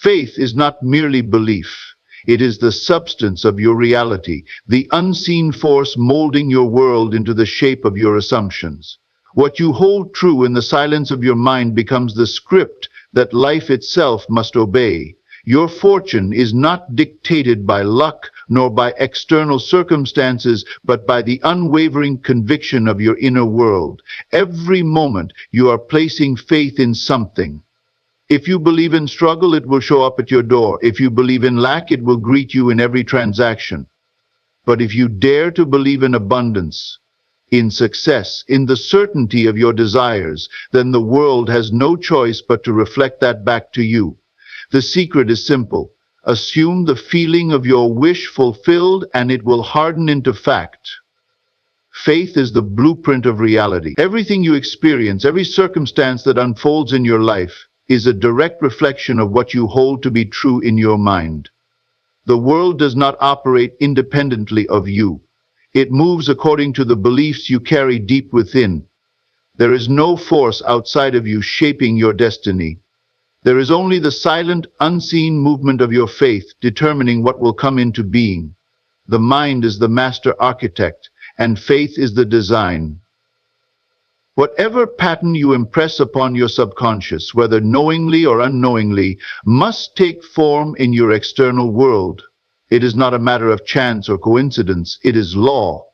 Faith is not merely belief. It is the substance of your reality, the unseen force molding your world into the shape of your assumptions. What you hold true in the silence of your mind becomes the script that life itself must obey. Your fortune is not dictated by luck nor by external circumstances, but by the unwavering conviction of your inner world. Every moment you are placing faith in something. If you believe in struggle, it will show up at your door. If you believe in lack, it will greet you in every transaction. But if you dare to believe in abundance, in success, in the certainty of your desires, then the world has no choice but to reflect that back to you. The secret is simple. Assume the feeling of your wish fulfilled, and it will harden into fact. Faith is the blueprint of reality. Everything you experience, every circumstance that unfolds in your life, is a direct reflection of what you hold to be true in your mind. The world does not operate independently of you. It moves according to the beliefs you carry deep within. There is no force outside of you shaping your destiny. There is only the silent, unseen movement of your faith determining what will come into being. The mind is the master architect, and faith is the design. Whatever pattern you impress upon your subconscious, whether knowingly or unknowingly, must take form in your external world. It is not a matter of chance or coincidence, it is law.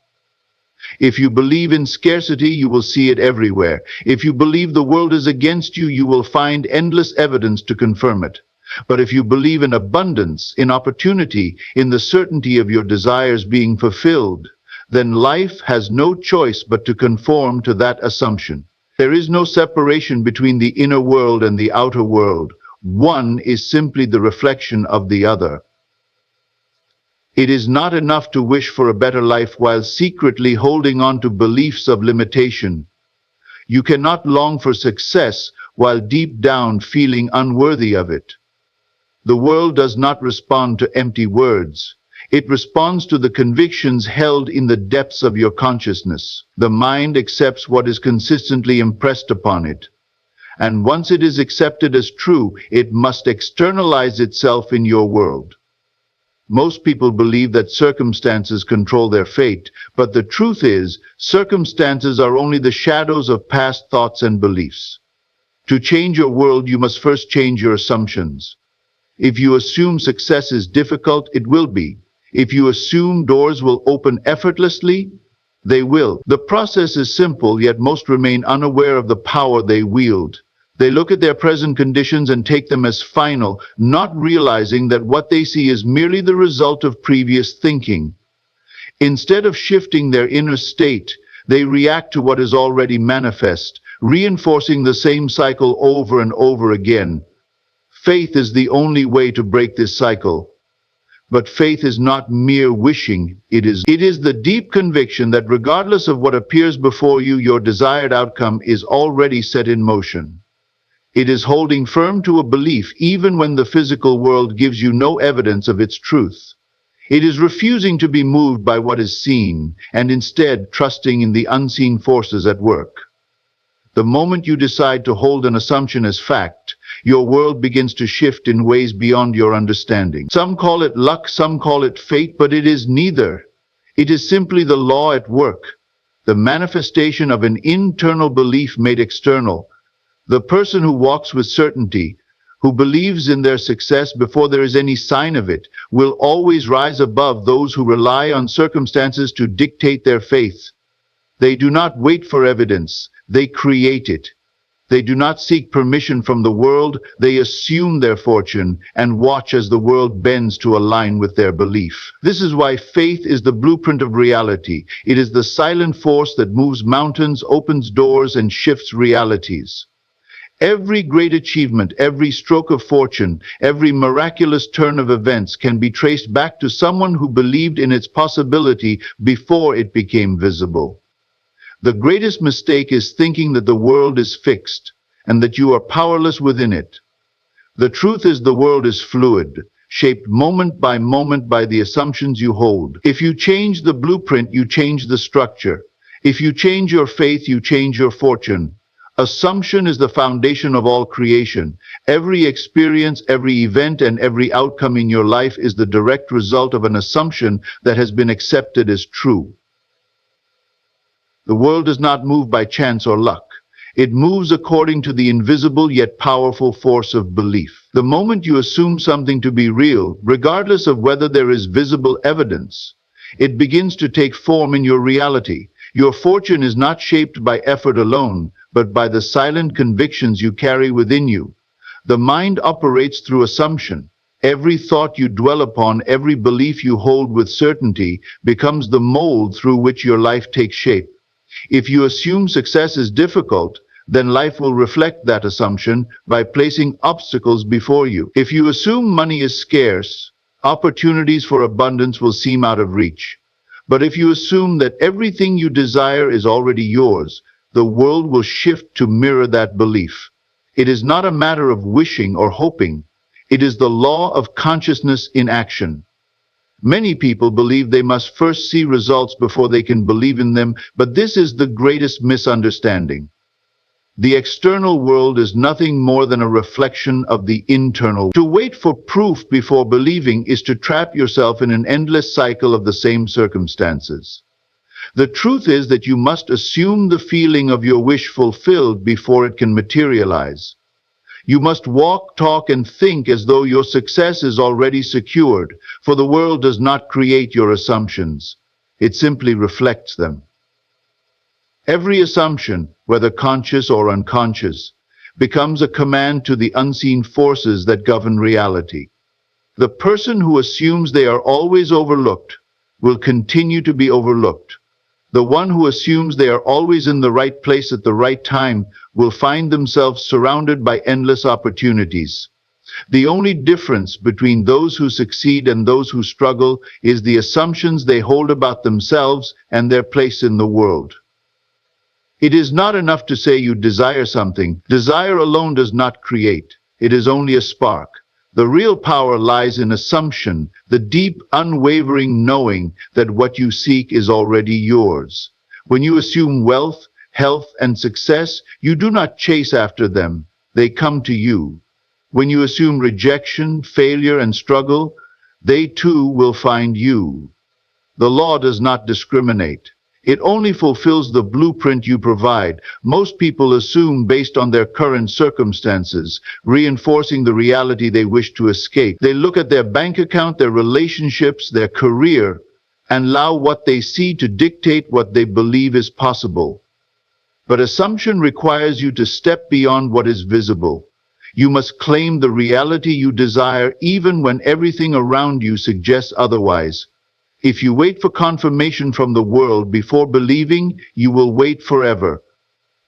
If you believe in scarcity, you will see it everywhere. If you believe the world is against you, you will find endless evidence to confirm it. But if you believe in abundance, in opportunity, in the certainty of your desires being fulfilled, then life has no choice but to conform to that assumption. There is no separation between the inner world and the outer world. One is simply the reflection of the other. It is not enough to wish for a better life while secretly holding on to beliefs of limitation. You cannot long for success while deep down feeling unworthy of it. The world does not respond to empty words. It responds to the convictions held in the depths of your consciousness. The mind accepts what is consistently impressed upon it. And once it is accepted as true, it must externalize itself in your world. Most people believe that circumstances control their fate, but the truth is, circumstances are only the shadows of past thoughts and beliefs. To change your world, you must first change your assumptions. If you assume success is difficult, it will be. If you assume doors will open effortlessly, they will. The process is simple, yet most remain unaware of the power they wield. They look at their present conditions and take them as final, not realizing that what they see is merely the result of previous thinking. Instead of shifting their inner state, they react to what is already manifest, reinforcing the same cycle over and over again. Faith is the only way to break this cycle. But faith is not mere wishing. It is the deep conviction that regardless of what appears before you, your desired outcome is already set in motion. It is holding firm to a belief even when the physical world gives you no evidence of its truth. It is refusing to be moved by what is seen, and instead trusting in the unseen forces at work. The moment you decide to hold an assumption as fact, your world begins to shift in ways beyond your understanding. Some call it luck, some call it fate, but it is neither. It is simply the law at work, the manifestation of an internal belief made external. The person who walks with certainty, who believes in their success before there is any sign of it, will always rise above those who rely on circumstances to dictate their faith. They do not wait for evidence, they create it. They do not seek permission from the world, they assume their fortune and watch as the world bends to align with their belief. This is why faith is the blueprint of reality. It is the silent force that moves mountains, opens doors, and shifts realities. Every great achievement, every stroke of fortune, every miraculous turn of events can be traced back to someone who believed in its possibility before it became visible. The greatest mistake is thinking that the world is fixed and that you are powerless within it. The truth is the world is fluid, shaped moment by the assumptions you hold. If you change the blueprint, you change the structure. If you change your faith, you change your fortune. Assumption is the foundation of all creation. Every experience, every event, and every outcome in your life is the direct result of an assumption that has been accepted as true. The world does not move by chance or luck. It moves according to the invisible yet powerful force of belief. The moment you assume something to be real, regardless of whether there is visible evidence, it begins to take form in your reality. Your fortune is not shaped by effort alone, but by the silent convictions you carry within you. The mind operates through assumption. Every thought you dwell upon, every belief you hold with certainty, becomes the mold through which your life takes shape. If you assume success is difficult, then life will reflect that assumption by placing obstacles before you. If you assume money is scarce, opportunities for abundance will seem out of reach. But if you assume that everything you desire is already yours, the world will shift to mirror that belief. It is not a matter of wishing or hoping. It is the law of consciousness in action. Many people believe they must first see results before they can believe in them, but this is the greatest misunderstanding. The external world is nothing more than a reflection of the internal. To wait for proof before believing is to trap yourself in an endless cycle of the same circumstances. The truth is that you must assume the feeling of your wish fulfilled before it can materialize. You must walk, talk, and think as though your success is already secured, for the world does not create your assumptions. It simply reflects them. Every assumption, whether conscious or unconscious, becomes a command to the unseen forces that govern reality. The person who assumes they are always overlooked will continue to be overlooked. The one who assumes they are always in the right place at the right time will find themselves surrounded by endless opportunities. The only difference between those who succeed and those who struggle is the assumptions they hold about themselves and their place in the world. It is not enough to say you desire something. Desire alone does not create. It is only a spark. The real power lies in assumption, the deep, unwavering knowing that what you seek is already yours. When you assume wealth, health, and success, you do not chase after them. They come to you. When you assume rejection, failure, and struggle, they too will find you. The law does not discriminate. It only fulfills the blueprint you provide. Most people assume based on their current circumstances, reinforcing the reality they wish to escape. They look at their bank account, their relationships, their career, and allow what they see to dictate what they believe is possible. But assumption requires you to step beyond what is visible. You must claim the reality you desire even when everything around you suggests otherwise. If you wait for confirmation from the world before believing, you will wait forever.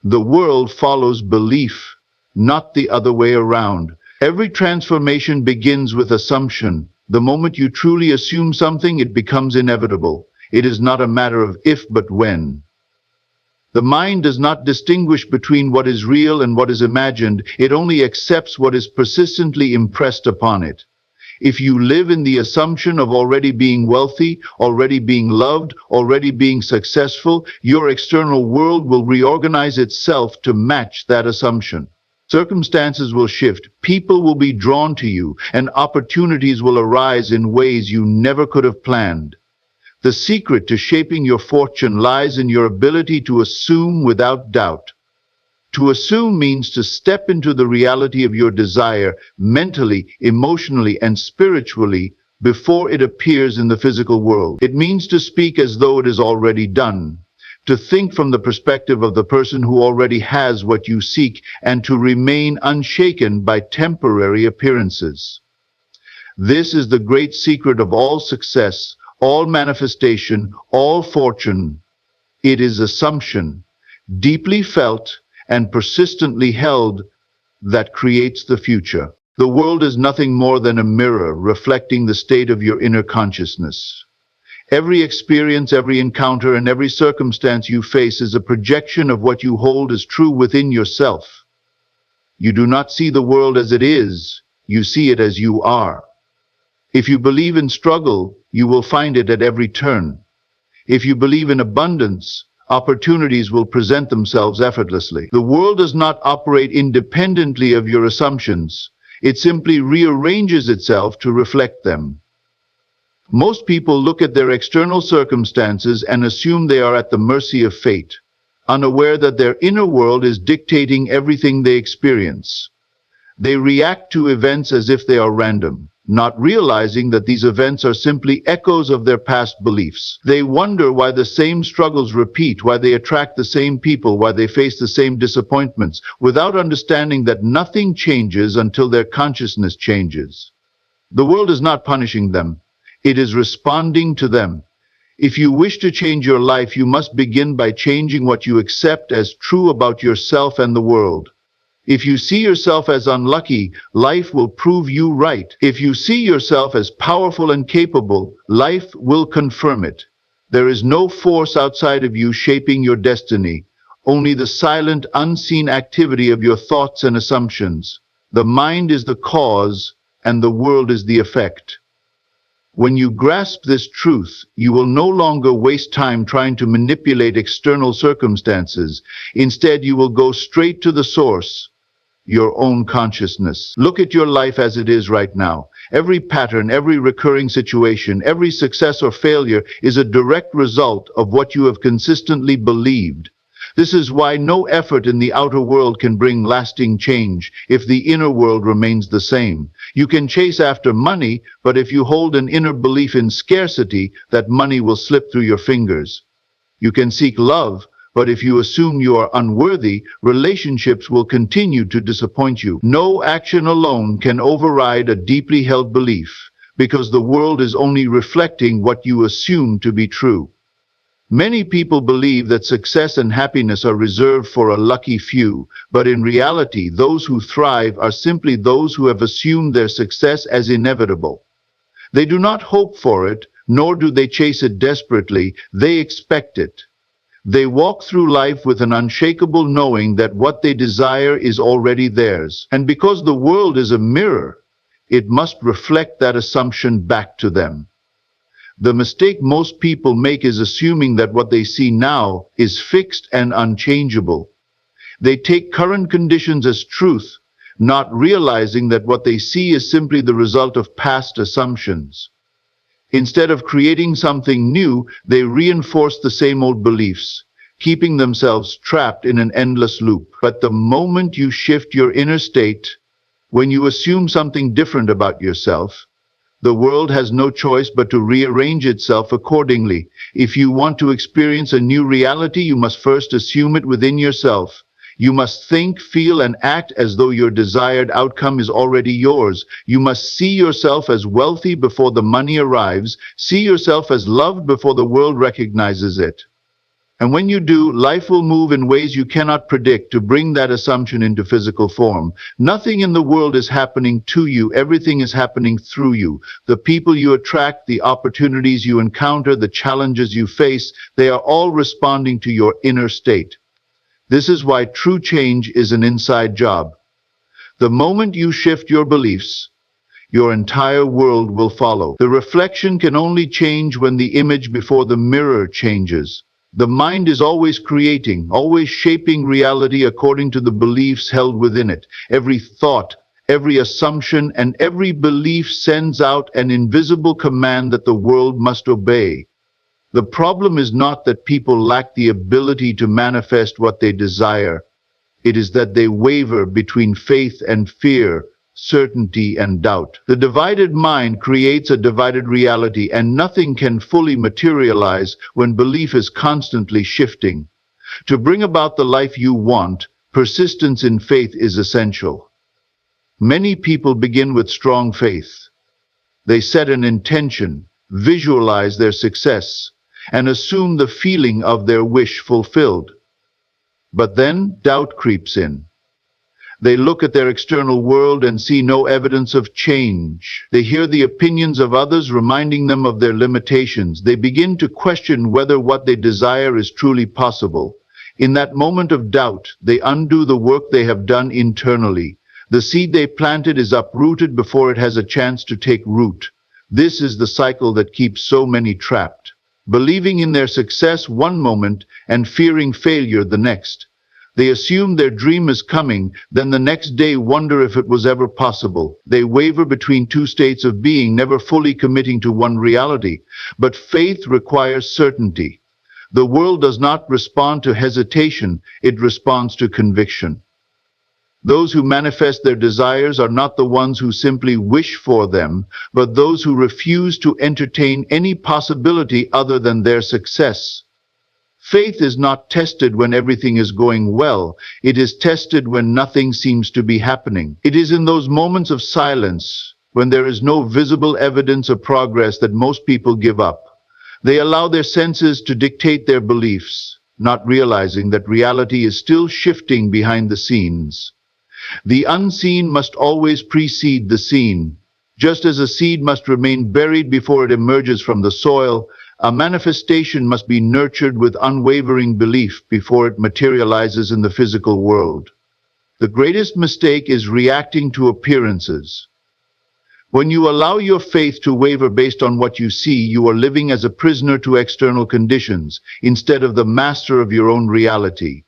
The world follows belief, not the other way around. Every transformation begins with assumption. The moment you truly assume something, it becomes inevitable. It is not a matter of if but when. The mind does not distinguish between what is real and what is imagined. It only accepts what is persistently impressed upon it. If you live in the assumption of already being wealthy, already being loved, already being successful, your external world will reorganize itself to match that assumption. Circumstances will shift, people will be drawn to you, and opportunities will arise in ways you never could have planned. The secret to shaping your fortune lies in your ability to assume without doubt. To assume means to step into the reality of your desire mentally, emotionally, and spiritually before it appears in the physical world. It means to speak as though it is already done, to think from the perspective of the person who already has what you seek, and to remain unshaken by temporary appearances. This is the great secret of all success, all manifestation, all fortune. It is assumption, deeply felt and persistently held, that creates the future. The world is nothing more than a mirror reflecting the state of your inner consciousness. Every experience, every encounter, and every circumstance you face is a projection of what you hold as true within yourself. You do not see the world as it is, you see it as you are. If you believe in struggle, you will find it at every turn. If you believe in abundance, Opportunities will present themselves effortlessly. The world does not operate independently of your assumptions. It simply rearranges itself to reflect them. Most people look at their external circumstances and assume they are at the mercy of fate, unaware that their inner world is dictating everything they experience. They react to events as if they are random, not realizing that these events are simply echoes of their past beliefs. They wonder why the same struggles repeat, why they attract the same people, why they face the same disappointments, without understanding that nothing changes until their consciousness changes. The world is not punishing them. It is responding to them. If you wish to change your life, you must begin by changing what you accept as true about yourself and the world. If you see yourself as unlucky, life will prove you right. If you see yourself as powerful and capable, life will confirm it. There is no force outside of you shaping your destiny, only the silent, unseen activity of your thoughts and assumptions. The mind is the cause, and the world is the effect. When you grasp this truth, you will no longer waste time trying to manipulate external circumstances. Instead, you will go straight to the source, your own consciousness. Look at your life as it is right now. Every pattern, every recurring situation, every success or failure is a direct result of what you have consistently believed. This is why no effort in the outer world can bring lasting change if the inner world remains the same. You can chase after money, but if you hold an inner belief in scarcity, that money will slip through your fingers. You can seek love, but if you assume you are unworthy, relationships will continue to disappoint you. No action alone can override a deeply held belief, because the world is only reflecting what you assume to be true. Many people believe that success and happiness are reserved for a lucky few, but in reality, those who thrive are simply those who have assumed their success as inevitable. They do not hope for it, nor do they chase it desperately, they expect it. They walk through life with an unshakable knowing that what they desire is already theirs. And because the world is a mirror, it must reflect that assumption back to them. The mistake most people make is assuming that what they see now is fixed and unchangeable. They take current conditions as truth, not realizing that what they see is simply the result of past assumptions. Instead of creating something new, they reinforce the same old beliefs, keeping themselves trapped in an endless loop. But the moment you shift your inner state, when you assume something different about yourself, the world has no choice but to rearrange itself accordingly. If you want to experience a new reality, you must first assume it within yourself. You must think, feel, and act as though your desired outcome is already yours. You must see yourself as wealthy before the money arrives. See yourself as loved before the world recognizes it. And when you do, life will move in ways you cannot predict to bring that assumption into physical form. Nothing in the world is happening to you. Everything is happening through you. The people you attract, the opportunities you encounter, the challenges you face, they are all responding to your inner state. This is why true change is an inside job. The moment you shift your beliefs, your entire world will follow. The reflection can only change when the image before the mirror changes. The mind is always creating, always shaping reality according to the beliefs held within it. Every thought, every assumption, and every belief sends out an invisible command that the world must obey. The problem is not that people lack the ability to manifest what they desire. It is that they waver between faith and fear, certainty and doubt. The divided mind creates a divided reality, and nothing can fully materialize when belief is constantly shifting. To bring about the life you want, persistence in faith is essential. Many people begin with strong faith. They set an intention, visualize their success, and assume the feeling of their wish fulfilled. But then doubt creeps in. They look at their external world and see no evidence of change. They hear the opinions of others reminding them of their limitations. They begin to question whether what they desire is truly possible. In that moment of doubt, they undo the work they have done internally. The seed they planted is uprooted before it has a chance to take root. This is the cycle that keeps so many trapped. believing in their success one moment and fearing failure the next. They assume their dream is coming, then the next day wonder if it was ever possible. They waver between two states of being, never fully committing to one reality. But faith requires certainty. The world does not respond to hesitation, it responds to conviction. Those who manifest their desires are not the ones who simply wish for them, but those who refuse to entertain any possibility other than their success. Faith is not tested when everything is going well. It is tested when nothing seems to be happening. It is in those moments of silence, when there is no visible evidence of progress, that most people give up. They allow their senses to dictate their beliefs, not realizing that reality is still shifting behind the scenes. The unseen must always precede the seen. Just as a seed must remain buried before it emerges from the soil, a manifestation must be nurtured with unwavering belief before it materializes in the physical world. The greatest mistake is reacting to appearances. When you allow your faith to waver based on what you see, you are living as a prisoner to external conditions, instead of the master of your own reality.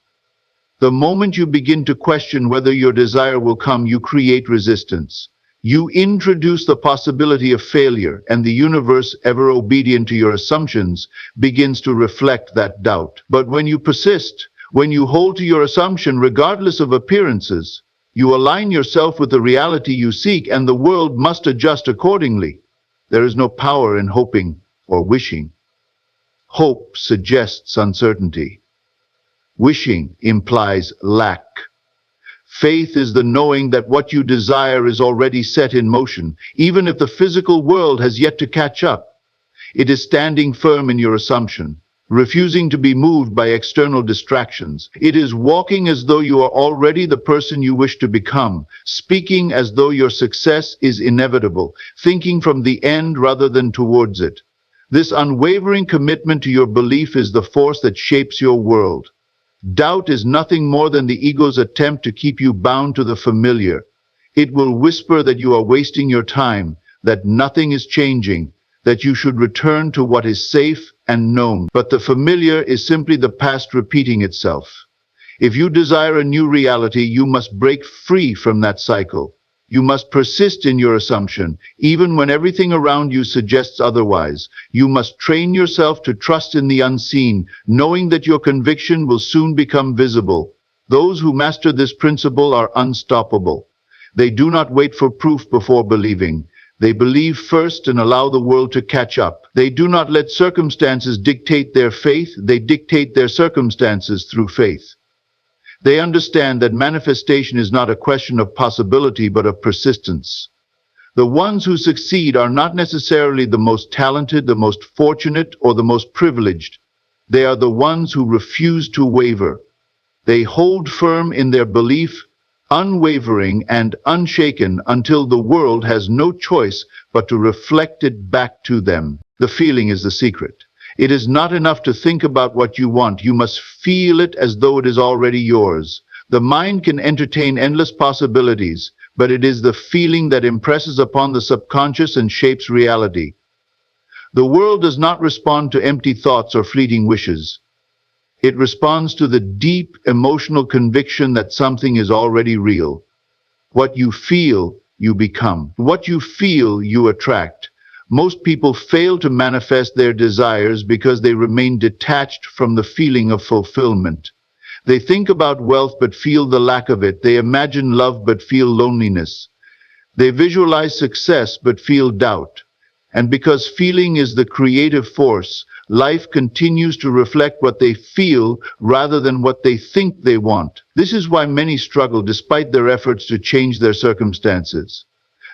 The moment you begin to question whether your desire will come, you create resistance. You introduce the possibility of failure, and the universe, ever obedient to your assumptions, begins to reflect that doubt. But when you persist, when you hold to your assumption regardless of appearances, you align yourself with the reality you seek, and the world must adjust accordingly. There is no power in hoping or wishing. Hope suggests uncertainty. Wishing implies lack. Faith is the knowing that what you desire is already set in motion, even if the physical world has yet to catch up. It is standing firm in your assumption, refusing to be moved by external distractions. It is walking as though you are already the person you wish to become, speaking as though your success is inevitable, thinking from the end rather than towards it. This unwavering commitment to your belief is the force that shapes your world. Doubt is nothing more than the ego's attempt to keep you bound to the familiar. It will whisper that you are wasting your time, that nothing is changing, that you should return to what is safe and known. But the familiar is simply the past repeating itself. If you desire a new reality, you must break free from that cycle. You must persist in your assumption, even when everything around you suggests otherwise. You must train yourself to trust in the unseen, knowing that your conviction will soon become visible. Those who master this principle are unstoppable. They do not wait for proof before believing. They believe first and allow the world to catch up. They do not let circumstances dictate their faith. They dictate their circumstances through faith. They understand that manifestation is not a question of possibility, but of persistence. The ones who succeed are not necessarily the most talented, the most fortunate, or the most privileged. They are the ones who refuse to waver. They hold firm in their belief, unwavering and unshaken, until the world has no choice but to reflect it back to them. The feeling is the secret. It is not enough to think about what you want. You must feel it as though it is already yours. The mind can entertain endless possibilities, but it is the feeling that impresses upon the subconscious and shapes reality. The world does not respond to empty thoughts or fleeting wishes. It responds to the deep emotional conviction that something is already real. What you feel, you become. What you feel, you attract. Most people fail to manifest their desires because they remain detached from the feeling of fulfillment. They think about wealth but feel the lack of it. They imagine love but feel loneliness. They visualize success but feel doubt. And because feeling is the creative force, life continues to reflect what they feel rather than what they think they want. This is why many struggle despite their efforts to change their circumstances.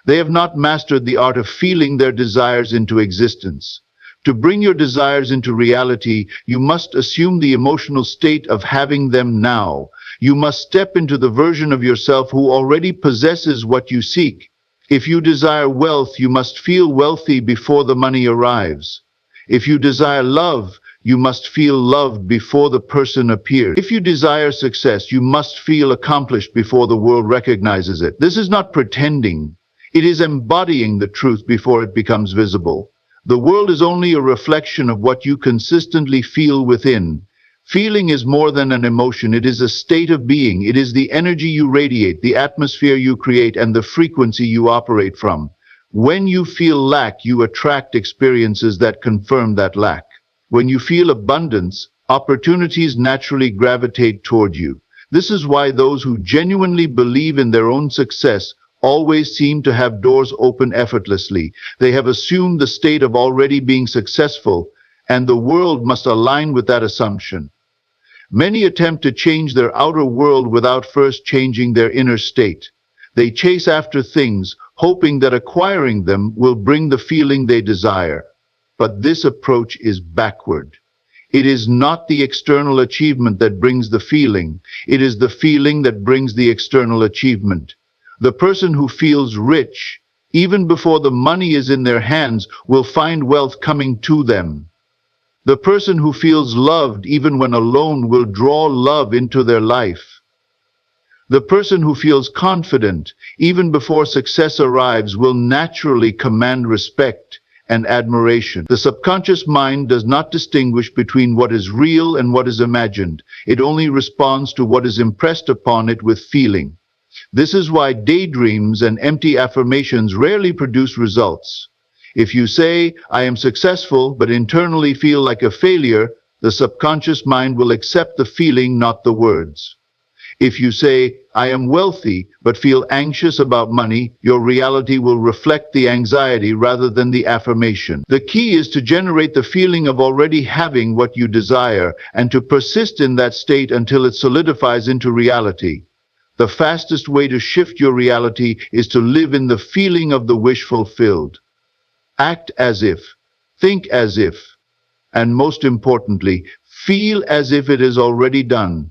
They have not mastered the art of feeling their desires into existence. To bring your desires into reality, you must assume the emotional state of having them now. You must step into the version of yourself who already possesses what you seek. If you desire wealth, you must feel wealthy before the money arrives. If you desire love, you must feel loved before the person appears. If you desire success, you must feel accomplished before the world recognizes it. This is not pretending. It is embodying the truth before it becomes visible. The world is only a reflection of what you consistently feel within. Feeling is more than an emotion, it is a state of being. It is the energy you radiate, the atmosphere you create, and the frequency you operate from. When you feel lack, you attract experiences that confirm that lack. When you feel abundance, opportunities naturally gravitate toward you. This is why those who genuinely believe in their own success always seem to have doors open effortlessly. They have assumed the state of already being successful, and the world must align with that assumption. Many attempt to change their outer world without first changing their inner state. They chase after things, hoping that acquiring them will bring the feeling they desire. But this approach is backward. It is not the external achievement that brings the feeling. It is the feeling that brings the external achievement. The person who feels rich, even before the money is in their hands, will find wealth coming to them. The person who feels loved, even when alone, will draw love into their life. The person who feels confident, even before success arrives, will naturally command respect and admiration. The subconscious mind does not distinguish between what is real and what is imagined. It only responds to what is impressed upon it with feeling. This is why daydreams and empty affirmations rarely produce results. If you say, "I am successful," but internally feel like a failure, the subconscious mind will accept the feeling, not the words. If you say, "I am wealthy," but feel anxious about money, your reality will reflect the anxiety rather than the affirmation. The key is to generate the feeling of already having what you desire, and to persist in that state until it solidifies into reality. The fastest way to shift your reality is to live in the feeling of the wish fulfilled. Act as if, think as if, and most importantly, feel as if it is already done.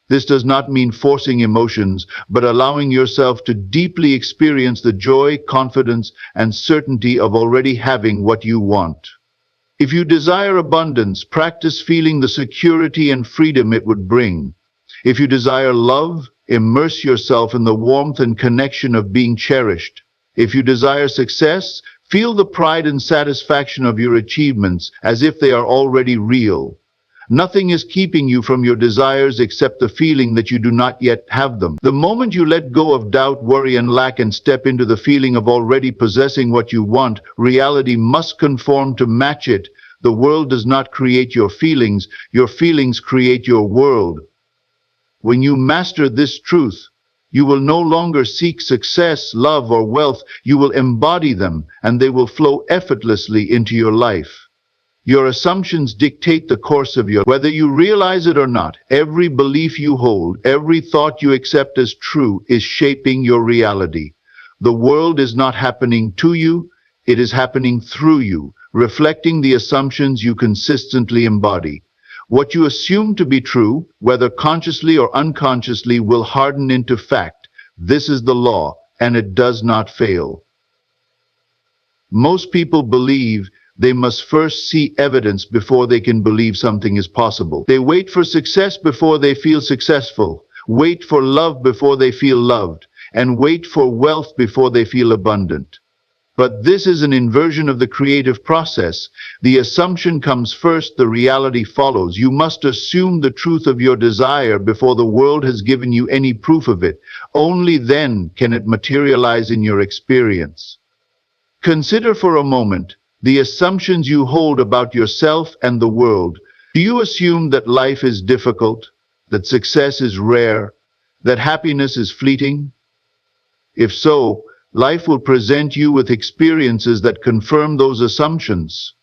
This does not mean forcing emotions, but allowing yourself to deeply experience the joy, confidence, and certainty of already having what you want. If you desire abundance, practice feeling the security and freedom it would bring. If you desire love, immerse yourself in the warmth and connection of being cherished. If you desire success, feel the pride and satisfaction of your achievements as if they are already real. Nothing is keeping you from your desires except the feeling that you do not yet have them. The moment you let go of doubt, worry, and lack and step into the feeling of already possessing what you want, reality must conform to match it. The world does not create your feelings create your world. When you master this truth, you will no longer seek success, love, or wealth. You will embody them, and they will flow effortlessly into your life. Your assumptions dictate the course of your life. Whether you realize it or not, every belief you hold, every thought you accept as true is shaping your reality. The world is not happening to you, it is happening through you, reflecting the assumptions you consistently embody. What you assume to be true, whether consciously or unconsciously, will harden into fact. This is the law, and it does not fail. Most people believe they must first see evidence before they can believe something is possible. They wait for success before they feel successful, wait for love before they feel loved, and wait for wealth before they feel abundant. But this is an inversion of the creative process. The assumption comes first, the reality follows. You must assume the truth of your desire before the world has given you any proof of it. Only then can it materialize in your experience. Consider for a moment the assumptions you hold about yourself and the world. Do you assume that life is difficult, that success is rare, that happiness is fleeting? If so, life will present you with experiences that confirm those assumptions.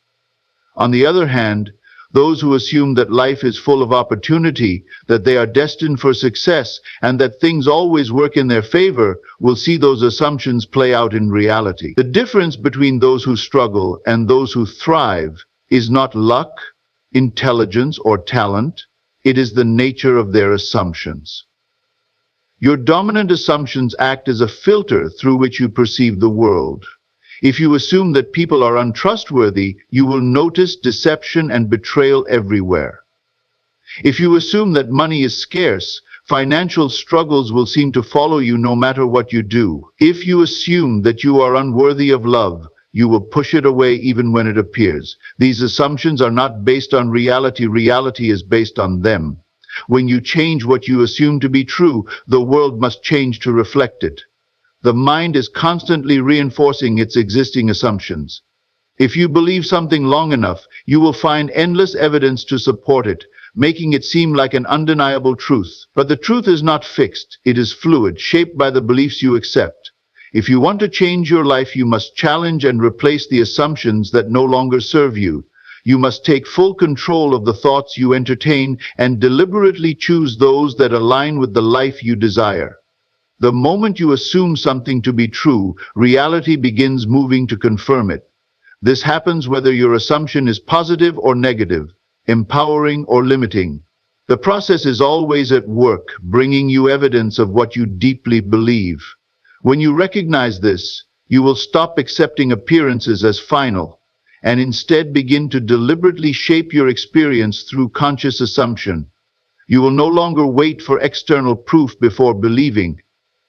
On the other hand, those who assume that life is full of opportunity, that they are destined for success, and that things always work in their favor, will see those assumptions play out in reality. The difference between those who struggle and those who thrive is not luck, intelligence, or talent. It is the nature of their assumptions. Your dominant assumptions act as a filter through which you perceive the world. If you assume that people are untrustworthy, you will notice deception and betrayal everywhere. If you assume that money is scarce, financial struggles will seem to follow you no matter what you do. If you assume that you are unworthy of love, you will push it away even when it appears. These assumptions are not based on reality. Reality is based on them. When you change what you assume to be true, the world must change to reflect it. The mind is constantly reinforcing its existing assumptions. If you believe something long enough, you will find endless evidence to support it, making it seem like an undeniable truth. But the truth is not fixed. It is fluid, shaped by the beliefs you accept. If you want to change your life, you must challenge and replace the assumptions that no longer serve you. You must take full control of the thoughts you entertain and deliberately choose those that align with the life you desire. The moment you assume something to be true, reality begins moving to confirm it. This happens whether your assumption is positive or negative, empowering or limiting. The process is always at work, bringing you evidence of what you deeply believe. When you recognize this, you will stop accepting appearances as final, and instead begin to deliberately shape your experience through conscious assumption. You will no longer wait for external proof before believing.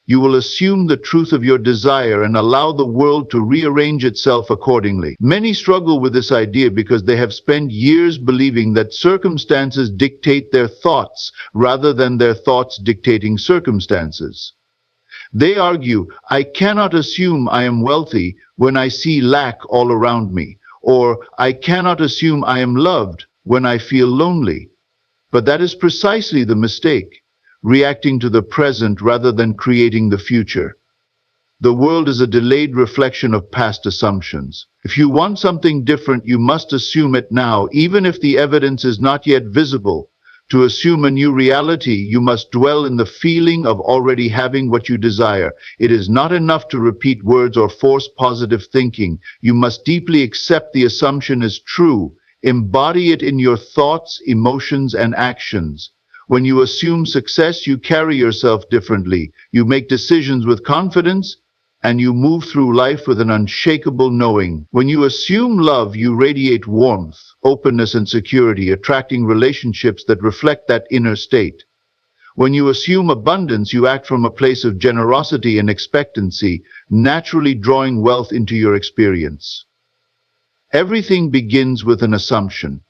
You will assume the truth of your desire and allow the world to rearrange itself accordingly. Many struggle with this idea because they have spent years believing that circumstances dictate their thoughts rather than their thoughts dictating circumstances. They argue, I cannot assume I am wealthy when I see lack all around me, or I cannot assume I am loved when I feel lonely. But that is precisely the mistake, reacting to the present rather than creating the future. The world is a delayed reflection of past assumptions. If you want something different, you must assume it now, even if the evidence is not yet visible. To assume a new reality, you must dwell in the feeling of already having what you desire. It is not enough to repeat words or force positive thinking. You must deeply accept the assumption as true. Embody it in your thoughts, emotions, and actions. When you assume success, you carry yourself differently. You make decisions with confidence, and you move through life with an unshakable knowing. When you assume love, you radiate warmth, openness, and security, attracting relationships that reflect that inner state. When you assume abundance, you act from a place of generosity and expectancy, naturally drawing wealth into your experience. Everything begins with an assumption.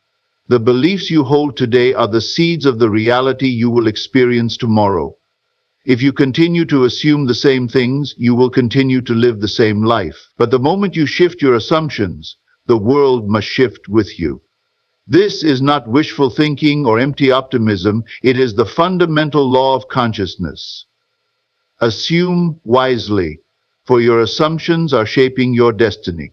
The beliefs you hold today are the seeds of the reality you will experience tomorrow. If you continue to assume the same things, you will continue to live the same life. But the moment you shift your assumptions, the world must shift with you. This is not wishful thinking or empty optimism. It is the fundamental law of consciousness. Assume wisely, for your assumptions are shaping your destiny.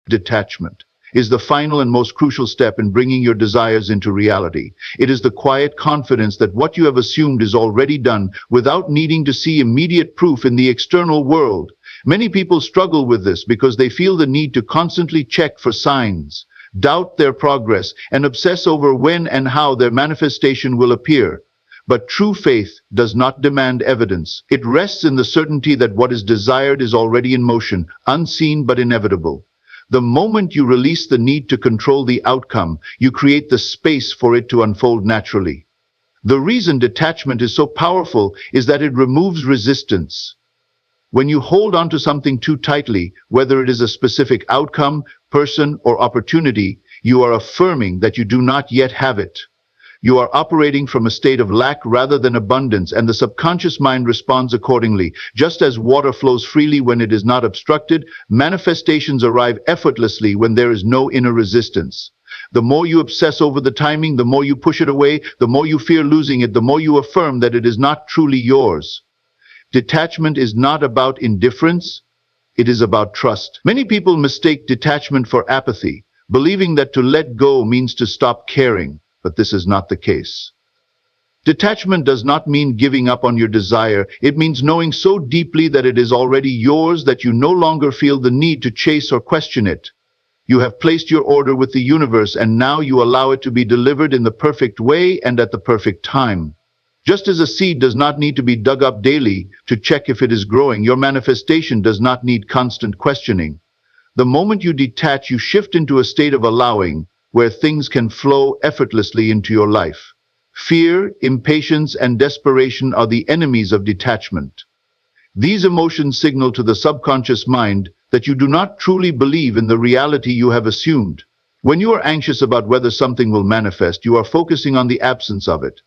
Detachment is the final and most crucial step in bringing your desires into reality. It is the quiet confidence that what you have assumed is already done without needing to see immediate proof in the external world. Many people struggle with this because they feel the need to constantly check for signs, doubt their progress, and obsess over when and how their manifestation will appear. But true faith does not demand evidence. It rests in the certainty that what is desired is already in motion, unseen but inevitable. The moment you release the need to control the outcome, you create the space for it to unfold naturally. The reason detachment is so powerful is that it removes resistance. When you hold on to something too tightly, whether it is a specific outcome, person, or opportunity, you are affirming that you do not yet have it. You are operating from a state of lack rather than abundance, and the subconscious mind responds accordingly. Just as water flows freely when it is not obstructed, manifestations arrive effortlessly when there is no inner resistance. The more you obsess over the timing, the more you push it away, the more you fear losing it, the more you affirm that it is not truly yours. Detachment is not about indifference, it is about trust. Many people mistake detachment for apathy, believing that to let go means to stop caring. But this is not the case. Detachment does not mean giving up on your desire. It means knowing so deeply that it is already yours that you no longer feel the need to chase or question it. You have placed your order with the universe, and now you allow it to be delivered in the perfect way and at the perfect time. Just as a seed does not need to be dug up daily to check if it is growing, your manifestation does not need constant questioning. The moment you detach, you shift into a state of allowing, where things can flow effortlessly into your life. Fear, impatience, and desperation are the enemies of detachment. These emotions signal to the subconscious mind that you do not truly believe in the reality you have assumed. When you are anxious about whether something will manifest, you are focusing on the absence of it.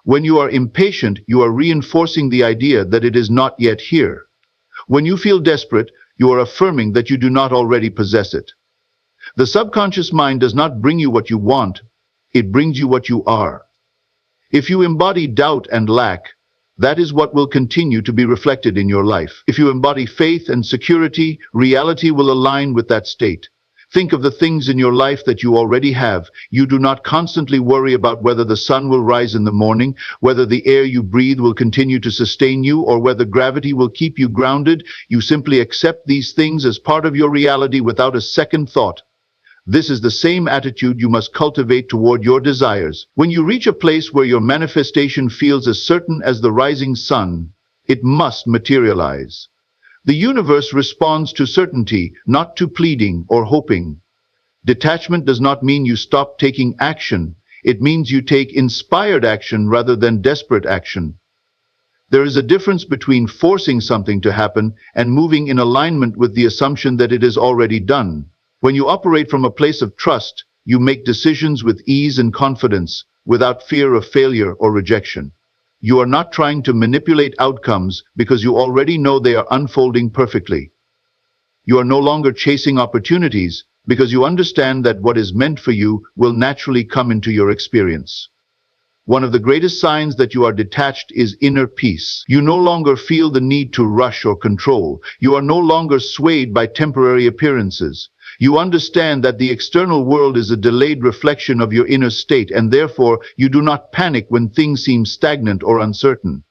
When you are impatient, you are reinforcing the idea that it is not yet here. When you feel desperate, you are affirming that you do not already possess it. The subconscious mind does not bring you what you want, it brings you what you are. If you embody doubt and lack, that is what will continue to be reflected in your life. If you embody faith and security, reality will align with that state. Think of the things in your life that you already have. You do not constantly worry about whether the sun will rise in the morning, whether the air you breathe will continue to sustain you, or whether gravity will keep you grounded. You simply accept these things as part of your reality without a second thought. This is the same attitude you must cultivate toward your desires. When you reach a place where your manifestation feels as certain as the rising sun, it must materialize. The universe responds to certainty, not to pleading or hoping. Detachment does not mean you stop taking action. It means you take inspired action rather than desperate action. There is a difference between forcing something to happen and moving in alignment with the assumption that it is already done. When you operate from a place of trust, you make decisions with ease and confidence, without fear of failure or rejection. You are not trying to manipulate outcomes because you already know they are unfolding perfectly. You are no longer chasing opportunities because you understand that what is meant for you will naturally come into your experience. One of the greatest signs that you are detached is inner peace. You no longer feel the need to rush or control. You are no longer swayed by temporary appearances. You understand that the external world is a delayed reflection of your inner state, and therefore you do not panic when things seem stagnant or uncertain.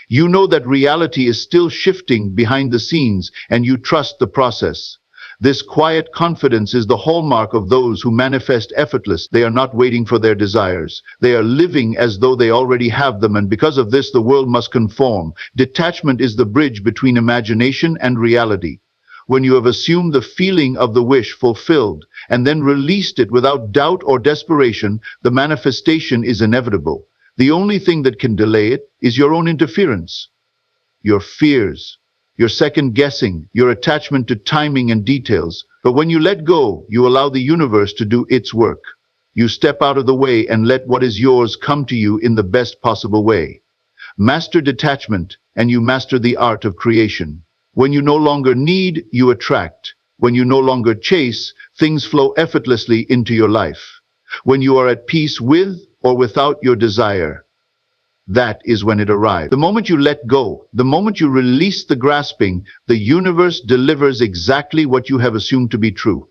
You know that reality is still shifting behind the scenes, and you trust the process. This quiet confidence is the hallmark of those who manifest effortlessly. They are not waiting for their desires. They are living as though they already have them, and because of this, the world must conform. Detachment is the bridge between imagination and reality. When you have assumed the feeling of the wish fulfilled and then released it without doubt or desperation, the manifestation is inevitable. The only thing that can delay it is your own interference, your fears, your second guessing, your attachment to timing and details. But when you let go, you allow the universe to do its work. You step out of the way and let what is yours come to you in the best possible way. Master detachment, and you master the art of creation. When you no longer need, you attract. When you no longer chase, things flow effortlessly into your life. When you are at peace with or without your desire, that is when it arrives. The moment you let go, the moment you release the grasping, the universe delivers exactly what you have assumed to be true.